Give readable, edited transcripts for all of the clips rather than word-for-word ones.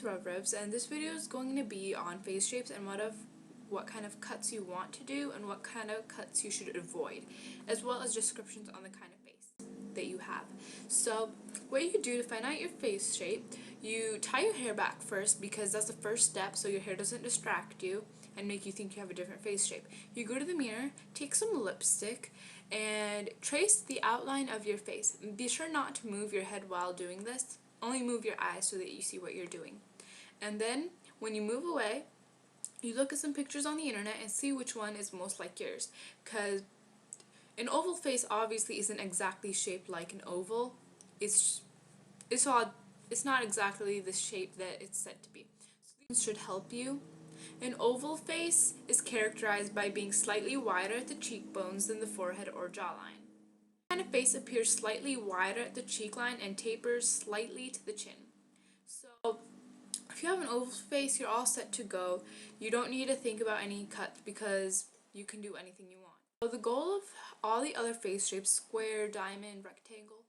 with Rev, and this video is going to be on face shapes and what kind of cuts you want to do and what kind of cuts you should avoid, as well as descriptions on the kind of face that you have. So what you do to find out your face shape, you tie your hair back first because that's the first step so your hair doesn't distract you and make you think you have a different face shape. You go to the mirror, take some lipstick, and trace the outline of your face. Be sure not to move your head while doing this. Only move your eyes so that you see what you're doing. And then when you move away, you look at some pictures on the internet and see which one is most like yours. Because an oval face obviously isn't exactly shaped like an oval. It's odd. It's not exactly the shape that it's said to be. So these should help you. An oval face is characterized by being slightly wider at the cheekbones than the forehead or jawline. This kind of face appears slightly wider at the cheek line and tapers slightly to the chin. So if you have an oval face, you're all set to go. You don't need to think about any cuts because you can do anything you want. So the goal of all the other face shapes, square, diamond, rectangle,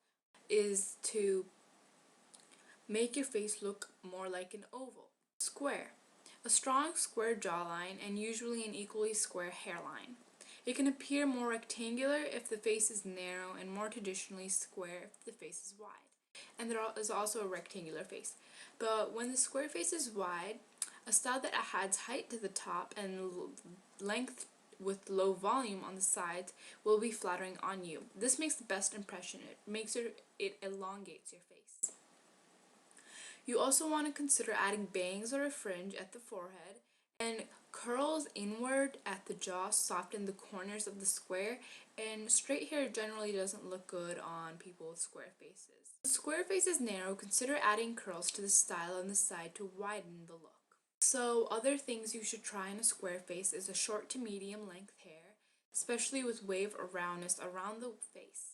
is to make your face look more like an oval. Square. A strong square jawline and usually an equally square hairline. It can appear more rectangular if the face is narrow and more traditionally square if the face is wide. And there is also a rectangular face. But when the square face is wide, a style that adds height to the top and length with low volume on the sides will be flattering on you. This makes the best impression. It elongates your face. You also want to consider adding bangs or a fringe at the forehead, and curls inward at the jaw soften the corners of the square, and straight hair generally doesn't look good on people with square faces. If the square face is narrow, consider adding curls to the style on the side to widen the look. So other things you should try in a square face is a short to medium length hair, especially with wave or roundness around the face.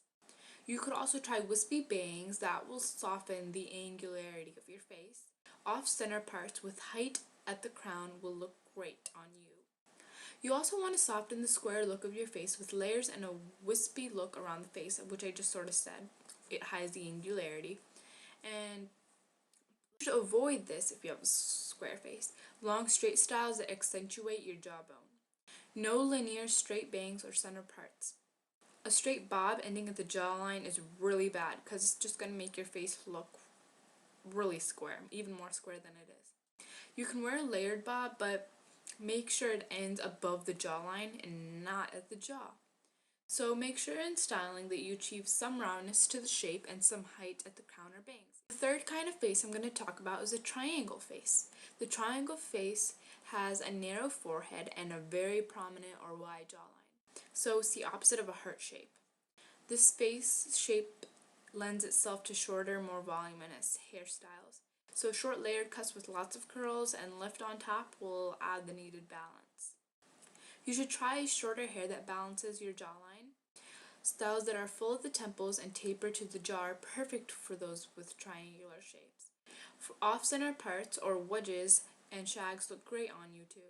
You could also try wispy bangs that will soften the angularity of your face. Off-center parts with height at the crown will look great on you. You also want to soften the square look of your face with layers and a wispy look around the face, which I just sort of said. It hides the angularity. And you should avoid this if you have a square face. Long straight styles that accentuate your jawbone. No linear straight bangs or center parts. A straight bob ending at the jawline is really bad because it's just going to make your face look really square, even more square than it is. You can wear a layered bob, but make sure it ends above the jawline and not at the jaw. So make sure in styling that you achieve some roundness to the shape and some height at the crown or bangs. The third kind of face I'm going to talk about is a triangle face. The triangle face has a narrow forehead and a very prominent or wide jawline. So it's the opposite of a heart shape. This face shape lends itself to shorter, more voluminous hairstyles. So short layered cuts with lots of curls and lift on top will add the needed balance. You should try shorter hair that balances your jawline. Styles that are full at the temples and taper to the jaw are perfect for those with triangular shapes. For off-center parts or wedges and shags look great on you too.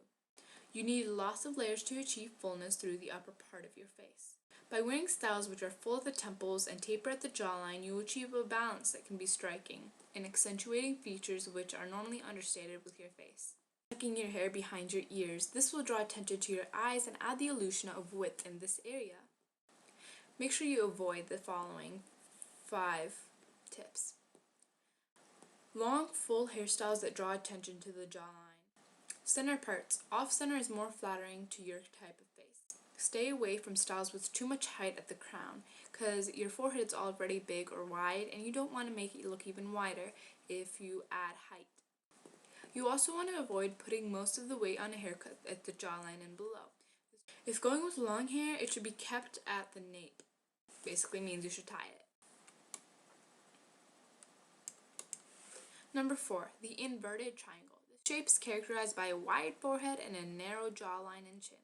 You need lots of layers to achieve fullness through the upper part of your face. By wearing styles which are full at the temples and taper at the jawline, you will achieve a balance that can be striking and accentuating features which are normally understated with your face. Tucking your hair behind your ears, this will draw attention to your eyes and add the illusion of width in this area. Make sure you avoid the following 5 tips. Long, full hairstyles that draw attention to the jawline. Center parts. Off-center is more flattering to your type of face. Stay away from styles with too much height at the crown because your forehead is already big or wide and you don't want to make it look even wider if you add height. You also want to avoid putting most of the weight on a haircut at the jawline and below. If going with long hair, it should be kept at the nape. Basically means you should tie it. Number 4, the inverted triangle. This shape is characterized by a wide forehead and a narrow jawline and chin.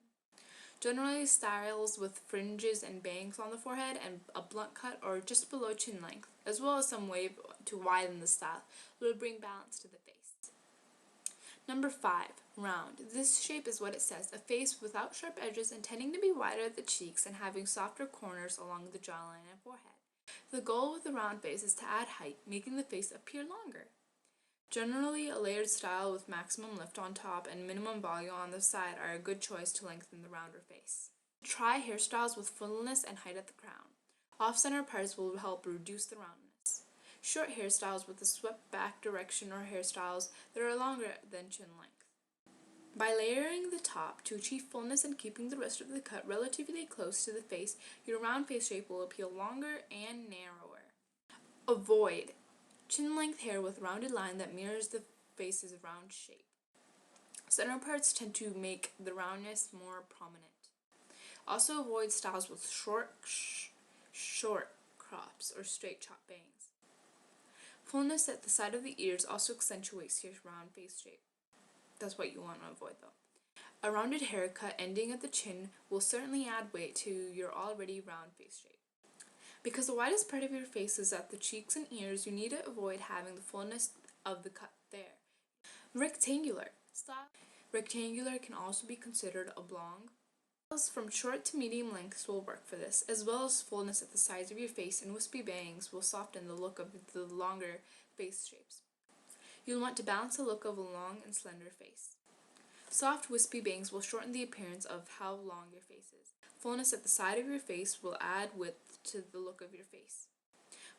Generally styles with fringes and bangs on the forehead and a blunt cut or just below chin length, as well as some wave to widen the style, will bring balance to the face. Number 5, round. This shape is what it says, a face without sharp edges and tending to be wider at the cheeks and having softer corners along the jawline and forehead. The goal with the round face is to add height, making the face appear longer. Generally, a layered style with maximum lift on top and minimum volume on the side are a good choice to lengthen the rounder face. Try hairstyles with fullness and height at the crown. Off-center parts will help reduce the roundness. Short hairstyles with a swept back direction or hairstyles that are longer than chin length. By layering the top to achieve fullness and keeping the rest of the cut relatively close to the face, your round face shape will appear longer and narrower. Avoid chin-length hair with rounded line that mirrors the face's round shape. Center parts tend to make the roundness more prominent. Also avoid styles with short crops or straight chop bangs. Fullness at the side of the ears also accentuates your round face shape. That's what you want to avoid though. A rounded haircut ending at the chin will certainly add weight to your already round face shape. Because the widest part of your face is at the cheeks and ears, you need to avoid having the fullness of the cut there. Rectangular style. Rectangular can also be considered oblong. Styles from short to medium lengths will work for this, as well as fullness at the sides of your face and wispy bangs will soften the look of the longer face shapes. You'll want to balance the look of a long and slender face. Soft wispy bangs will shorten the appearance of how long your face is. Fullness at the side of your face will add width to the look of your face.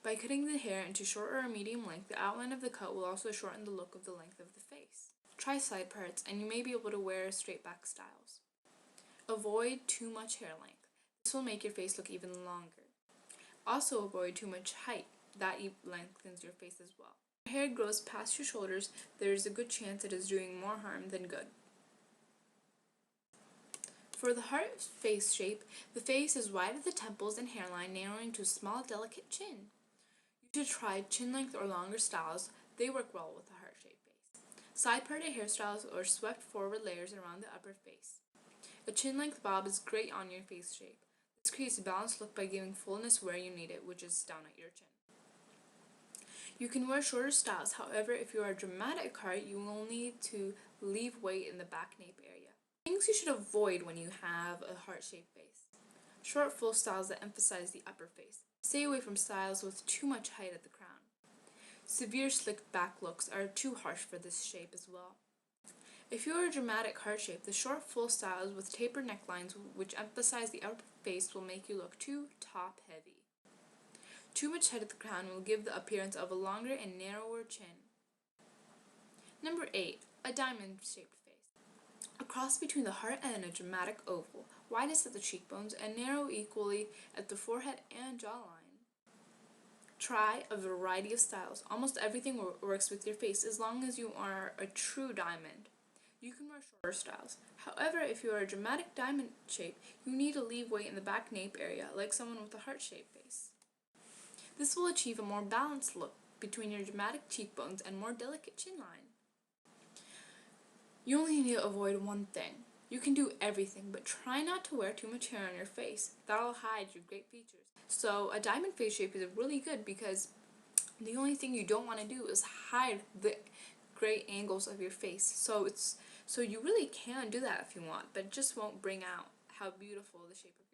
By cutting the hair into shorter or medium length, the outline of the cut will also shorten the look of the length of the face. Try side parts and you may be able to wear straight back styles. Avoid too much hair length. This will make your face look even longer. Also avoid too much height. That lengthens your face as well. If your hair grows past your shoulders, there is a good chance it is doing more harm than good. For the heart face shape, the face is wide at the temples and hairline, narrowing to a small, delicate chin. You should try chin length or longer styles. They work well with a heart-shaped face. Side parted hairstyles or swept forward layers around the upper face. A chin length bob is great on your face shape. This creates a balanced look by giving fullness where you need it, which is down at your chin. You can wear shorter styles, however, if you are a dramatic heart, you will need to leave weight in the back nape area. Things you should avoid when you have a heart-shaped face. Short, full styles that emphasize the upper face. Stay away from styles with too much height at the crown. Severe slicked back looks are too harsh for this shape as well. If you are a dramatic heart shape, the short, full styles with tapered necklines which emphasize the upper face will make you look too top-heavy. Too much head at the crown will give the appearance of a longer and narrower chin. Number 8. A diamond-shaped face. A cross between the heart and a dramatic oval, widest at the cheekbones and narrow equally at the forehead and jawline. Try a variety of styles. Almost everything works with your face as long as you are a true diamond. You can wear shorter styles. However, if you are a dramatic diamond shape, you need to leave weight in the back nape area, like someone with a heart-shaped face. This will achieve a more balanced look between your dramatic cheekbones and more delicate chin line. You only need to avoid one thing. You can do everything, but try not to wear too much hair on your face. That'll hide your great features. So a diamond face shape is really good because the only thing you don't want to do is hide the great angles of your face. So you really can do that if you want, but it just won't bring out how beautiful the shape of